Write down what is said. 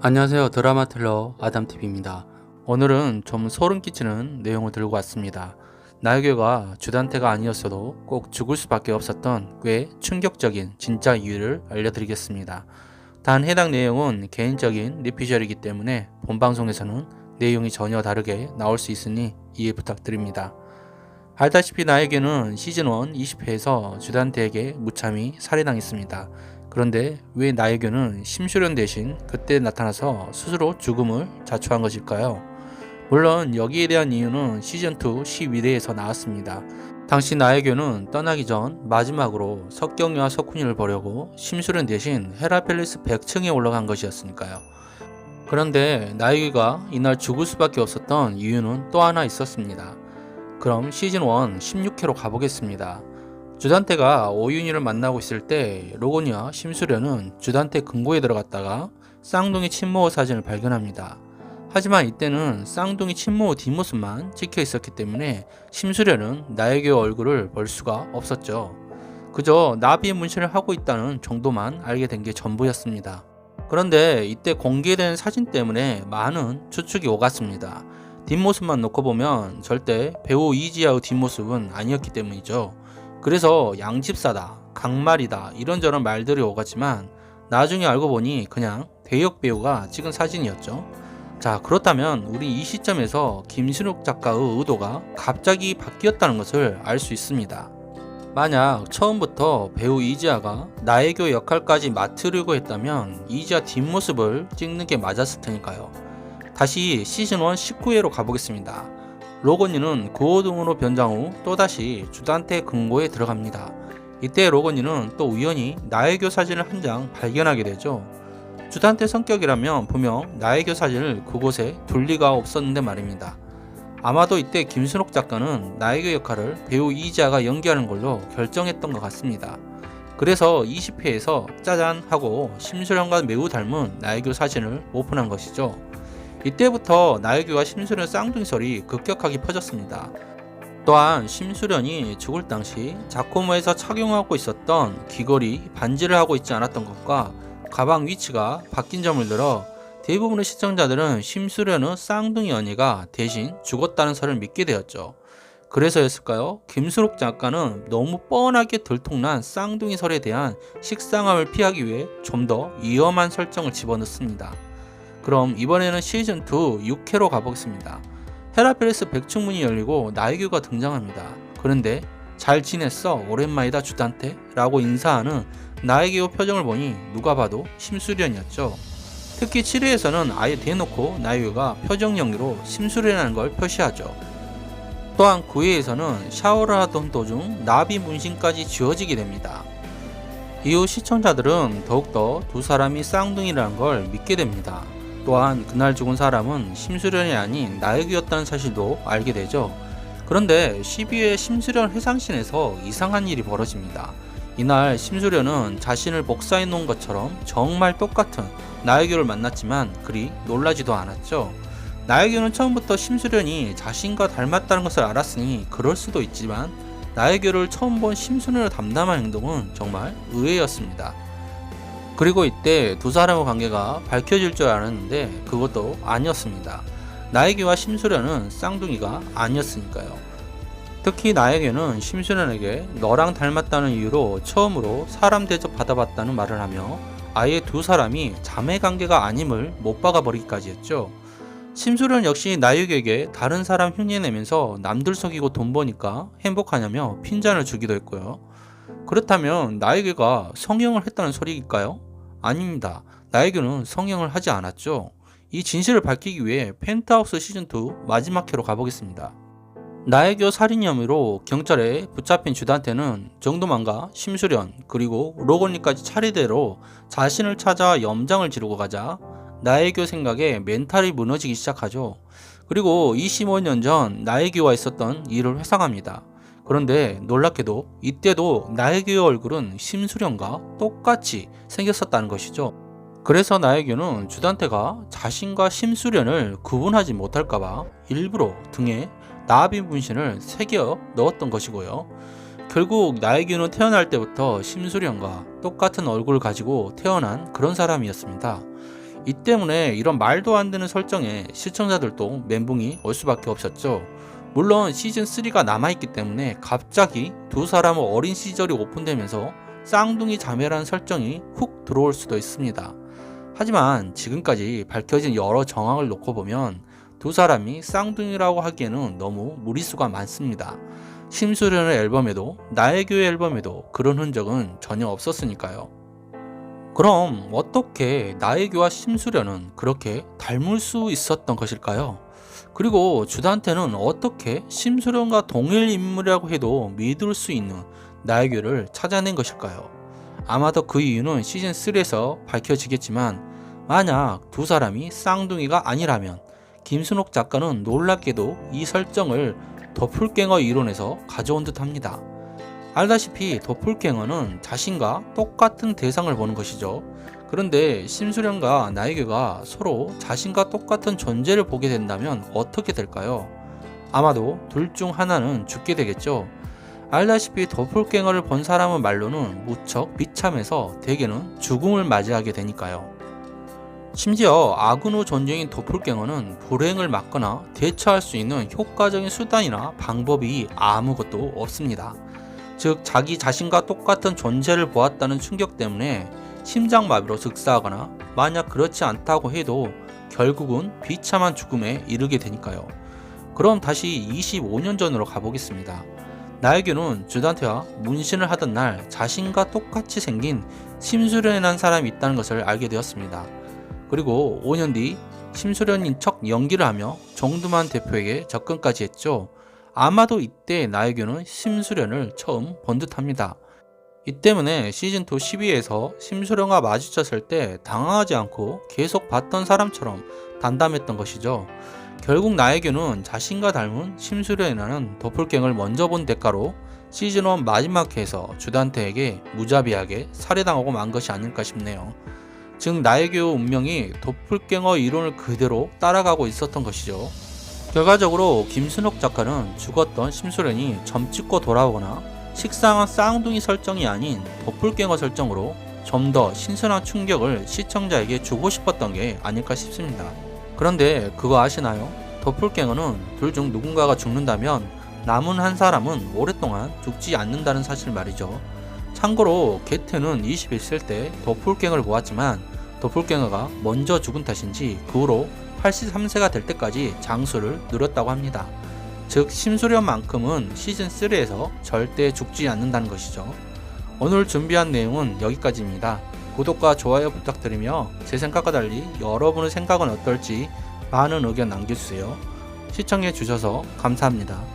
안녕하세요. 드라마 텔러 아담TV입니다. 오늘은 좀 소름 끼치는 내용을 들고 왔습니다. 나유교가 주단태가 아니었어도 꼭 죽을 수밖에 없었던 꽤 충격적인 진짜 이유를 알려드리겠습니다. 단 해당 내용은 개인적인 리피셜이기 때문에 본방송에서는 내용이 전혀 다르게 나올 수 있으니 이해 부탁드립니다. 알다시피 나유교는 시즌1 20회에서 주단태에게 무참히 살해당했습니다. 그런데 왜 나유교는 심수련 대신 그때 나타나서 스스로 죽음을 자초한 것일까요? 물론 여기에 대한 이유는 시즌2 12회에서 나왔습니다. 당시 나유교는 떠나기 전 마지막으로 석경이와 석훈이를 보려고 심수련 대신 헤라펠리스 100층에 올라간 것이었으니까요. 그런데 나유교가 이날 죽을 수밖에 없었던 이유는 또 하나 있었습니다. 그럼 시즌1 16회로 가보겠습니다. 주단태가 오윤희를 만나고 있을 때 로건이와 심수련은 주단태 금고에 들어갔다가 쌍둥이 친모호 사진을 발견합니다. 하지만 이때는 쌍둥이 친모호 뒷모습만 찍혀 있었기 때문에 심수련은 나유교 얼굴을 볼 수가 없었죠. 그저 나비 문신을 하고 있다는 정도만 알게 된 게 전부였습니다. 그런데 이때 공개된 사진 때문에 많은 추측이 오갔습니다. 뒷모습만 놓고 보면 절대 배우 이지아의 뒷모습은 아니었기 때문이죠. 그래서 양집사다, 강말이다 이런저런 말들이 오갔지만 나중에 알고 보니 그냥 대역 배우가 찍은 사진이었죠. 자, 그렇다면 우리 이 시점에서 김신욱 작가의 의도가 갑자기 바뀌었다는 것을 알 수 있습니다. 만약 처음부터 배우 이지아가 나혜교 역할까지 맡으려고 했다면 이지아 뒷모습을 찍는 게 맞았을 테니까요. 다시 시즌1 19회로 가보겠습니다. 로건이는 구호등으로 변장 후 또다시 주단태 금고에 들어갑니다. 이때 로건이는 또 우연히 나혜교 사진을 한 장 발견하게 되죠. 주단태 성격이라면 분명 나혜교 사진을 그곳에 둘 리가 없었는데 말입니다. 아마도 이때 김순옥 작가는 나혜교 역할을 배우 이지아가 연기하는 걸로 결정했던 것 같습니다. 그래서 20회에서 짜잔 하고 심수련과 매우 닮은 나혜교 사진을 오픈한 것이죠. 이때부터 나유교와 심수련 쌍둥이설이 급격하게 퍼졌습니다. 또한 심수련이 죽을 당시 자코모에서 착용하고 있었던 귀걸이 반지를 하고 있지 않았던 것과 가방 위치가 바뀐 점을 들어 대부분의 시청자들은 심수련의 쌍둥이 언니가 대신 죽었다는 설을 믿게 되었죠. 그래서였을까요? 김수록 작가는 너무 뻔하게 들통난 쌍둥이 설에 대한 식상함을 피하기 위해 좀 더 위험한 설정을 집어넣습니다. 그럼 이번에는 시즌2 6회로 가보겠습니다. 헤라펠리스 100층 문이 열리고 나유교가 등장합니다. 그런데 잘 지냈어? 오랜만이다 주단태? 라고 인사하는 나유교 표정을 보니 누가 봐도 심수련이었죠. 특히 7회에서는 아예 대놓고 나유교가 표정 연기로 심수련이라는 걸 표시하죠. 또한 9회에서는 샤워를 하던 도중 나비 문신까지 지워지게 됩니다. 이후 시청자들은 더욱더 두 사람이 쌍둥이라는 걸 믿게 됩니다. 또한 그날 죽은 사람은 심수련이 아닌 나유교였다는 사실도 알게 되죠. 그런데 12회 심수련 회상신에서 이상한 일이 벌어집니다. 이날 심수련은 자신을 복사해 놓은 것처럼 정말 똑같은 나유교를 만났지만 그리 놀라지도 않았죠. 나유교는 처음부터 심수련이 자신과 닮았다는 것을 알았으니 그럴 수도 있지만 나유교를 처음 본 심수련을 담담한 행동은 정말 의외였습니다. 그리고 이때 두 사람의 관계가 밝혀질 줄 알았는데 그것도 아니었습니다. 나혜교와 심수련은 쌍둥이가 아니었으니까요. 특히 나혜교는 심수련에게 너랑 닮았다는 이유로 처음으로 사람 대접 받아봤다는 말을 하며 아예 두 사람이 자매 관계가 아님을 못 박아버리기까지 했죠. 심수련 역시 나혜교에게 다른 사람 흉내내면서 남들 속이고 돈 버니까 행복하냐며 핀잔을 주기도 했고요. 그렇다면 나혜교가 성형을 했다는 소리일까요? 아닙니다. 나혜교는 성형을 하지 않았죠. 이 진실을 밝히기 위해 펜트하우스 시즌2 마지막 회로 가보겠습니다. 나혜교 살인 혐의로 경찰에 붙잡힌 주단태는 정도만과 심수련 그리고 로건리까지 차례대로 자신을 찾아 염장을 지르고 가자 나혜교 생각에 멘탈이 무너지기 시작하죠. 그리고 25년 전 나혜교와 있었던 일을 회상합니다. 그런데 놀랍게도 이때도 나혜교의 얼굴은 심수련과 똑같이 생겼었다는 것이죠. 그래서 나혜교는 주단태가 자신과 심수련을 구분하지 못할까봐 일부러 등에 나비 문신을 새겨 넣었던 것이고요. 결국 나혜교는 태어날 때부터 심수련과 똑같은 얼굴을 가지고 태어난 그런 사람이었습니다. 이 때문에 이런 말도 안 되는 설정에 시청자들도 멘붕이 올 수밖에 없었죠. 물론 시즌3가 남아있기 때문에 갑자기 두 사람의 어린 시절이 오픈되면서 쌍둥이 자매라는 설정이 훅 들어올 수도 있습니다. 하지만 지금까지 밝혀진 여러 정황을 놓고 보면 두 사람이 쌍둥이라고 하기에는 너무 무리수가 많습니다. 심수련의 앨범에도 나의 교회 앨범에도 그런 흔적은 전혀 없었으니까요. 그럼 어떻게 나의 교와 심수련은 그렇게 닮을 수 있었던 것일까요? 그리고 주단태는 어떻게 심수련과 동일 인물이라고 해도 믿을 수 있는 나의 교를 찾아낸 것일까요? 아마도 그 이유는 시즌3에서 밝혀지겠지만 만약 두 사람이 쌍둥이가 아니라면 김순옥 작가는 놀랍게도 이 설정을 도플갱어 이론에서 가져온 듯 합니다. 알다시피 도플갱어는 자신과 똑같은 대상을 보는 것이죠. 그런데 심수련과 나에게가 서로 자신과 똑같은 존재를 보게 된다면 어떻게 될까요? 아마도 둘 중 하나는 죽게 되겠죠. 알다시피 도플갱어를 본 사람의 말로는 무척 비참해서 대개는 죽음을 맞이하게 되니까요. 심지어 아군의 존재인 도플갱어는 불행을 막거나 대처할 수 있는 효과적인 수단이나 방법이 아무것도 없습니다. 즉 자기 자신과 똑같은 존재를 보았다는 충격 때문에 심장마비로 즉사하거나 만약 그렇지 않다고 해도 결국은 비참한 죽음에 이르게 되니까요. 그럼 다시 25년 전으로 가보겠습니다. 나에게는 주단태와 문신을 하던 날 자신과 똑같이 생긴 심수련이라는 사람이 있다는 것을 알게 되었습니다. 그리고 5년 뒤 심수련인 척 연기를 하며 정두만 대표에게 접근까지 했죠. 아마도 이때 나에게는 심수련을 처음 본 듯합니다. 이 때문에 시즌2 12에서 심수련과 마주쳤을 때 당황하지 않고 계속 봤던 사람처럼 단담했던 것이죠. 결국 나에게는 자신과 닮은 심수련이라는 도플갱어를 먼저 본 대가로 시즌1 마지막 회에서 주단태에게 무자비하게 살해당하고 만 것이 아닐까 싶네요. 즉 나에게의 운명이 도플갱어 이론을 그대로 따라가고 있었던 것이죠. 결과적으로 김순옥 작가는 죽었던 심수련이 점찍고 돌아오거나 식상한 쌍둥이 설정이 아닌 도플갱어 설정으로 좀 더 신선한 충격을 시청자에게 주고 싶었던 게 아닐까 싶습니다. 그런데 그거 아시나요? 도플갱어는 둘 중 누군가가 죽는다면 남은 한 사람은 오랫동안 죽지 않는다는 사실 말이죠. 참고로 게트는 21세 때 도플갱어를 보았지만 도플갱어가 먼저 죽은 탓인지 그 후로 83세가 될 때까지 장수를 누렸다고 합니다. 즉 심수련만큼은 시즌3에서 절대 죽지 않는다는 것이죠. 오늘 준비한 내용은 여기까지입니다. 구독과 좋아요 부탁드리며 제 생각과 달리 여러분의 생각은 어떨지 많은 의견 남겨주세요. 시청해주셔서 감사합니다.